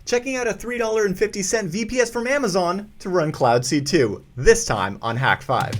checking out a $3.50 VPS from Amazon to run Cloud C2, this time on Hak5.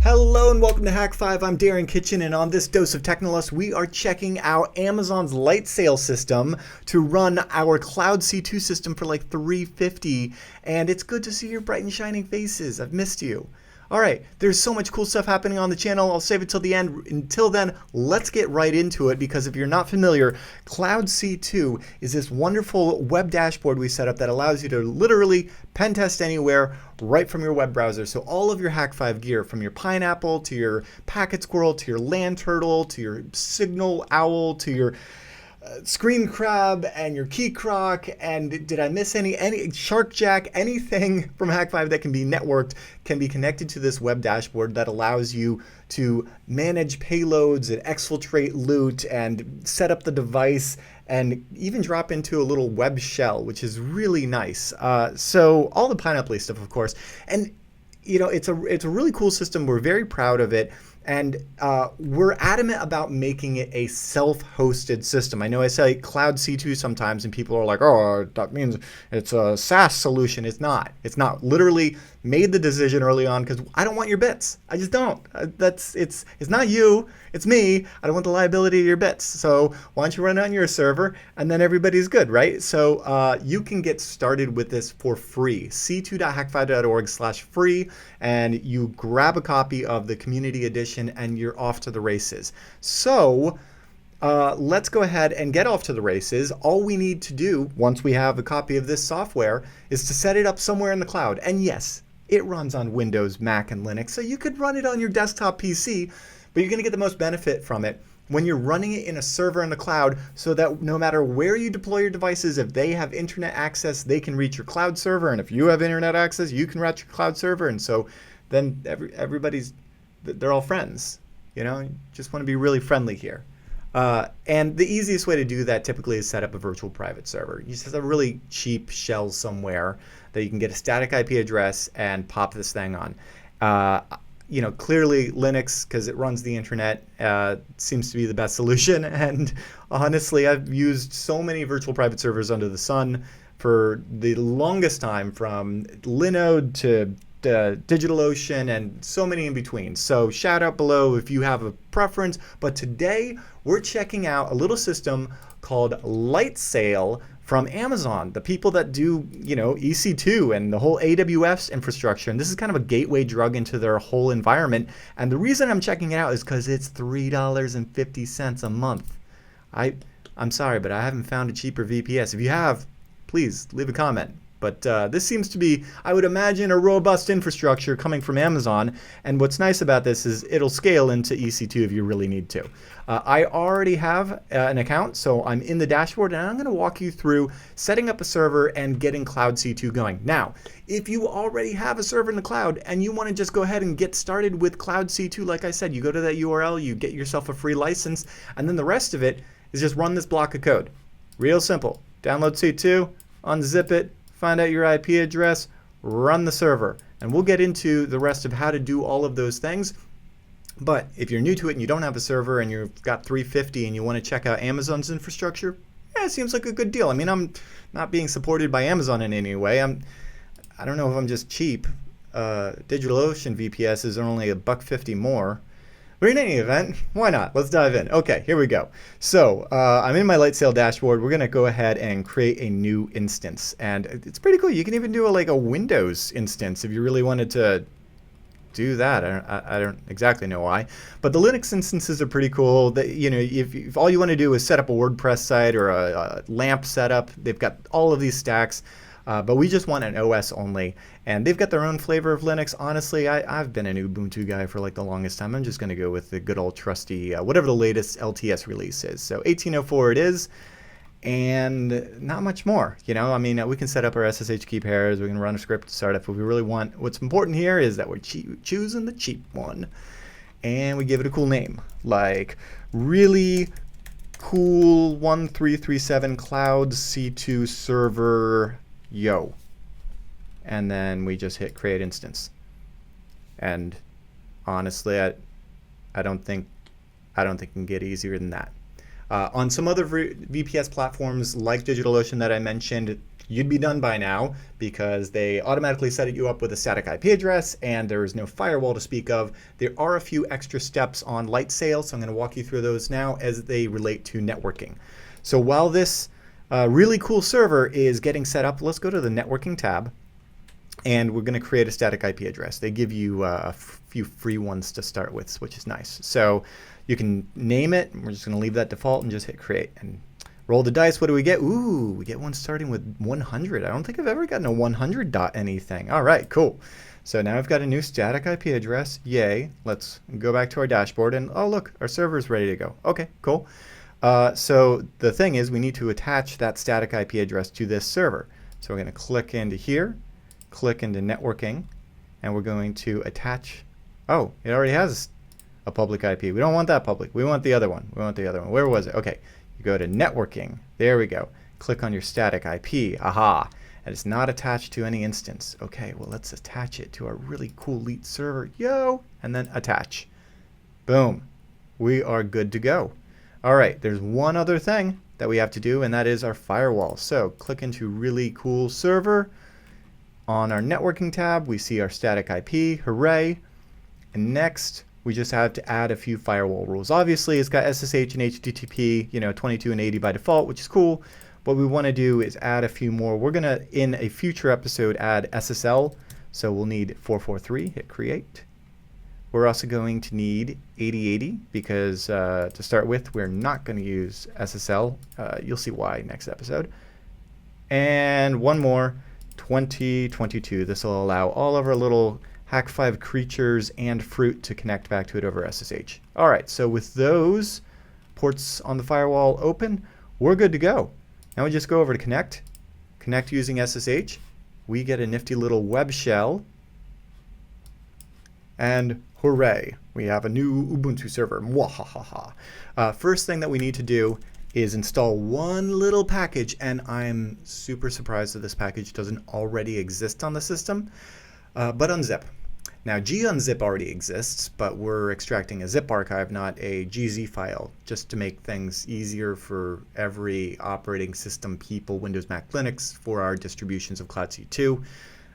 Hello and welcome to Hak5. I'm Darren Kitchen, and on this dose of Technolust, we are checking out Amazon's light sale system to run our Cloud C2 system for like $3.50, and it's good to see your bright and shining faces. I've missed you. All right, there's so much cool stuff happening on the channel. I'll save it till the end. Until then, let's get right into it, because if you're not familiar, Cloud C2 is this wonderful web dashboard we set up that allows you to literally pen test anywhere right from your web browser. So all of your Hak5 gear, from your Pineapple to your Packet Squirrel to your Land Turtle to your Signal Owl to your Screen Crab and your Key Croc, and did I miss any Shark Jack? Anything from Hak5 that can be networked can be connected to this web dashboard that allows you to manage payloads and exfiltrate loot and set up the device and even drop into a little web shell, which is really nice. So all the Pineapple stuff, of course, and you know, it's a really cool system. We're very proud of it. And we're adamant about making it a self-hosted system. I know I say Cloud C2 sometimes, and people are like, oh, that means it's a SaaS solution. It's not. It's not. Literally made the decision early on because I don't want your bits. I just don't. It's not you. It's me. I don't want the liability of your bits. So why don't you run it on your server, and then everybody's good, right? So you can get started with this for free. c2.hak5.org/free, and you grab a copy of the community edition and you're off to the races. So let's go ahead and get off to the races. All we need to do once we have a copy of this software is to set it up somewhere in the cloud. And yes, it runs on Windows, Mac, and Linux, so you could run it on your desktop PC, but you're going to get the most benefit from it when you're running it in a server in the cloud, so that no matter where you deploy your devices, if they have internet access, they can reach your cloud server, and if you have internet access, you can reach your cloud server, and so then they're all friends. You know, you just want to be really friendly here. And the easiest way to do that typically is set up a virtual private server. You just have a really cheap shell somewhere that you can get a static IP address and pop this thing on. You know, clearly Linux, because it runs the internet, seems to be the best solution. And honestly, I've used so many virtual private servers under the sun for the longest time, from Linode to DigitalOcean and so many in between. So shout out below if you have a preference. But today we're checking out a little system called Light Sail from Amazon, the people that do, you know, EC2 and the whole AWS infrastructure. And this is kind of a gateway drug into their whole environment. And the reason I'm checking it out is because it's $3.50 a month. I'm sorry, but I haven't found a cheaper VPS. If you have, please leave a comment. But this seems to be, I would imagine, a robust infrastructure coming from Amazon. And what's nice about this is it'll scale into EC2 if you really need to. I already have an account, so I'm in the dashboard, and I'm going to walk you through setting up a server and getting Cloud C2 going. Now, if you already have a server in the cloud and you want to just go ahead and get started with Cloud C2, like I said, you go to that URL, you get yourself a free license, and then the rest of it is just run this block of code. Real simple. Download C2, unzip it, find out your IP address, run the server. And we'll get into the rest of how to do all of those things. But if you're new to it and you don't have a server and you've got $3.50 and you want to check out Amazon's infrastructure, yeah, it seems like a good deal. I mean, I'm not being supported by Amazon in any way. I don't know if I'm just cheap. DigitalOcean VPSs are only $1.50 more. But in any event, why not? Let's dive in. Okay, here we go. So I'm in my Light Sail dashboard. We're going to go ahead and create a new instance. And it's pretty cool. You can even do like a Windows instance if you really wanted to do that. I don't exactly know why. But the Linux instances are pretty cool. You know, if all you want to do is set up a WordPress site or a LAMP setup, they've got all of these stacks. But we just want an OS only, and they've got their own flavor of Linux. Honestly, I've been an Ubuntu guy for like the longest time. I'm just going to go with the good old trusty, whatever the latest LTS release is. So 1804 it is, and not much more. You know, I mean, we can set up our SSH key pairs, we can run a script to start up if we really want. What's important here is that we're choosing the cheap one, and we give it a cool name, like really cool 1337 Cloud C2 server. Yo, and then we just hit create instance. And honestly, I don't think I don't think it can get easier than that. On some other VPS platforms like DigitalOcean that I mentioned, you'd be done by now because they automatically set you up with a static IP address and there is no firewall to speak of. There are a few extra steps on Lightsail, so I'm going to walk you through those now as they relate to networking. So while this really cool server is getting set up, let's go to the networking tab and we're going to create a static IP address. They give you a few free ones to start with, which is nice. So you can name it. We're just going to leave that default and just hit create and roll the dice. What do we get? Ooh, we get one starting with 100. I don't think I've ever gotten a 100 dot anything. All right, cool. So now I've got a new static IP address. Yay. Let's go back to our dashboard and oh, look, our server's ready to go. Okay, cool. So the thing is we need to attach that static IP address to this server. So we're going to click into here, click into networking, and we're going to attach. Oh, it already has a public IP. We don't want that public. We want the other one. We want the other one. Where was it? Okay. You go to networking. There we go. Click on your static IP. Aha. And it's not attached to any instance. Okay, well, let's attach it to our really cool Elite server. Yo! And then attach. Boom. We are good to go. All right, there's one other thing that we have to do, and that is our firewall. So click into really cool server. On our networking tab, we see our static IP. Hooray. And next, we just have to add a few firewall rules. Obviously, it's got SSH and HTTP, 22 and 80 by default, which is cool. What we want to do is add a few more. We're going to, in a future episode, add SSL. So we'll need 443, hit create. We're also going to need 8080 because to start with, we're not going to use SSL. You'll see why next episode. And one more, 2022. This will allow all of our little Hak5 creatures and fruit to connect back to it over SSH. All right, so with those ports on the firewall open, we're good to go. Now we just go over to connect using SSH. We get a nifty little web shell, and hooray, we have a new Ubuntu server. Mwahaha. First thing that we need to do is install one little package, and I'm super surprised that this package doesn't already exist on the system. But unzip. Now gunzip already exists, but we're extracting a zip archive, not a gz file, just to make things easier for every operating system people, Windows, Mac, Linux, for our distributions of Cloud C2.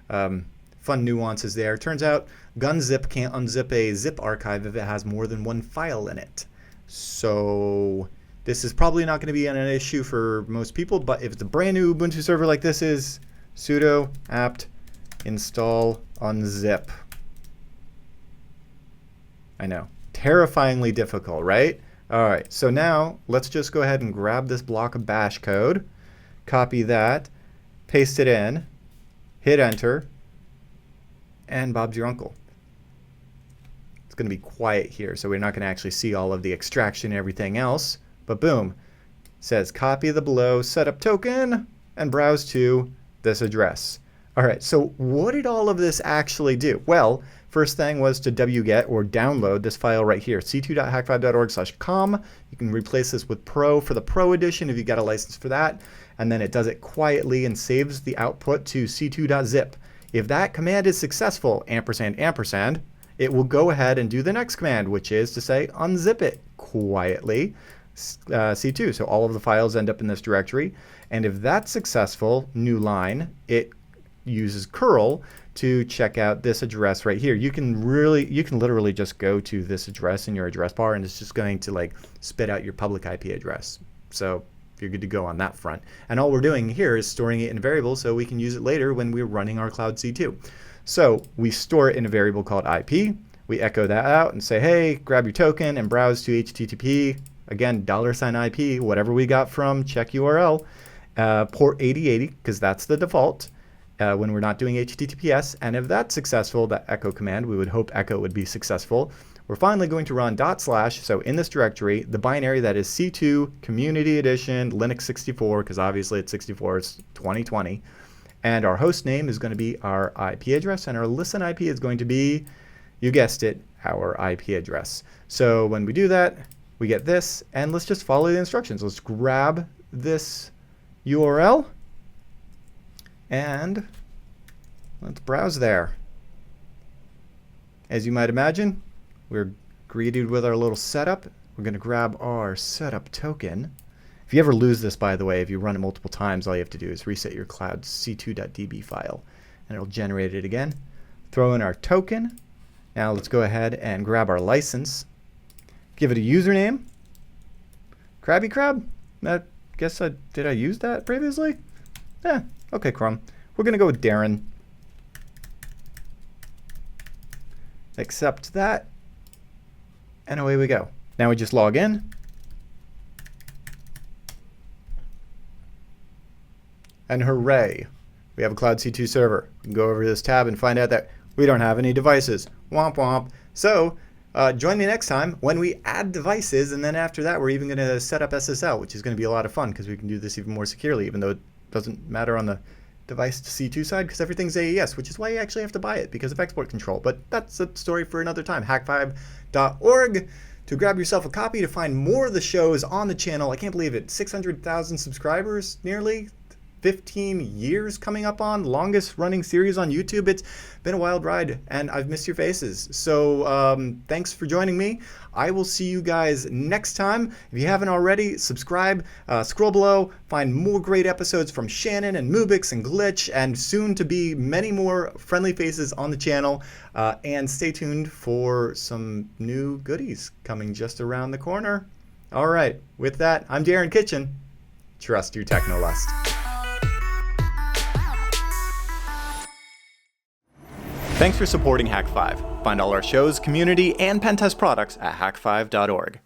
Fun nuances there. Turns out gunzip can't unzip a zip archive if it has more than one file in it. So this is probably not going to be an issue for most people, but if it's a brand new Ubuntu server like this is, sudo apt install unzip. I know, terrifyingly difficult, right? All right, so now let's just go ahead and grab this block of bash code, copy that, paste it in, hit enter, and Bob's your uncle. It's going to be quiet here, so we're not going to actually see all of the extraction and everything else, but boom, it says copy the below setup token and browse to this address. All right, so what did all of this actually do? Well, first thing was to wget or download this file right here, c2.hak5.org/com. You can replace this with Pro for the Pro edition if you got a license for that. And then it does it quietly and saves the output to c2.zip. If that command is successful, ampersand, it will go ahead and do the next command, which is to say unzip it quietly, c2. So all of the files end up in this directory. And if that's successful, new line, it uses curl to check out this address right here. You can literally just go to this address in your address bar and it's just going to like spit out your public IP address. So you're good to go on that front. And all we're doing here is storing it in a variable so we can use it later when we're running our Cloud C2. So we store it in a variable called IP. We echo that out and say, hey, grab your token and browse to HTTP. Again, $IP, whatever we got from check URL, port 8080, because that's the default. When we're not doing HTTPS, and if that's successful, that echo command, we would hope echo would be successful. We're finally going to run // so in this directory, the binary that is C2 Community Edition Linux 64, because obviously it's 64, it's 2020, and our host name is going to be our IP address, and our listen IP is going to be, you guessed it, our IP address. So when we do that, we get this, and let's just follow the instructions. Let's grab this URL. And let's browse there. As you might imagine, we're greeted with our little setup. We're going to grab our setup token. If you ever lose this, by the way, if you run it multiple times, all you have to do is reset your cloud c2.db file, and it'll generate it again. Throw in our token. Now let's go ahead and grab our license. Give it a username. Krabby Crab? I guess did I use that previously? Okay, Crumb. We're going to go with Darren. Accept that. And away we go. Now we just log in. And hooray, we have a Cloud C2 server. We can go over to this tab and find out that we don't have any devices. Womp womp. So join me next time when we add devices, and then after that we're even going to set up SSL, which is going to be a lot of fun because we can do this even more securely, even though it doesn't matter on the device to C2 side because everything's AES, which is why you actually have to buy it because of export control. But that's a story for another time. Hak5.org to grab yourself a copy to find more of the shows on the channel. I can't believe it. 600,000 subscribers nearly. 15 years coming up on, longest running series on YouTube. It's been a wild ride and I've missed your faces. So thanks for joining me. I will see you guys next time. If you haven't already, subscribe, scroll below, find more great episodes from Shannon and Mubix and Glitch, and soon to be many more friendly faces on the channel. And stay tuned for some new goodies coming just around the corner. All right, with that, I'm Darren Kitchen. Trust your technolust. Thanks for supporting Hak5. Find all our shows, community, and pentest products at hak5.org.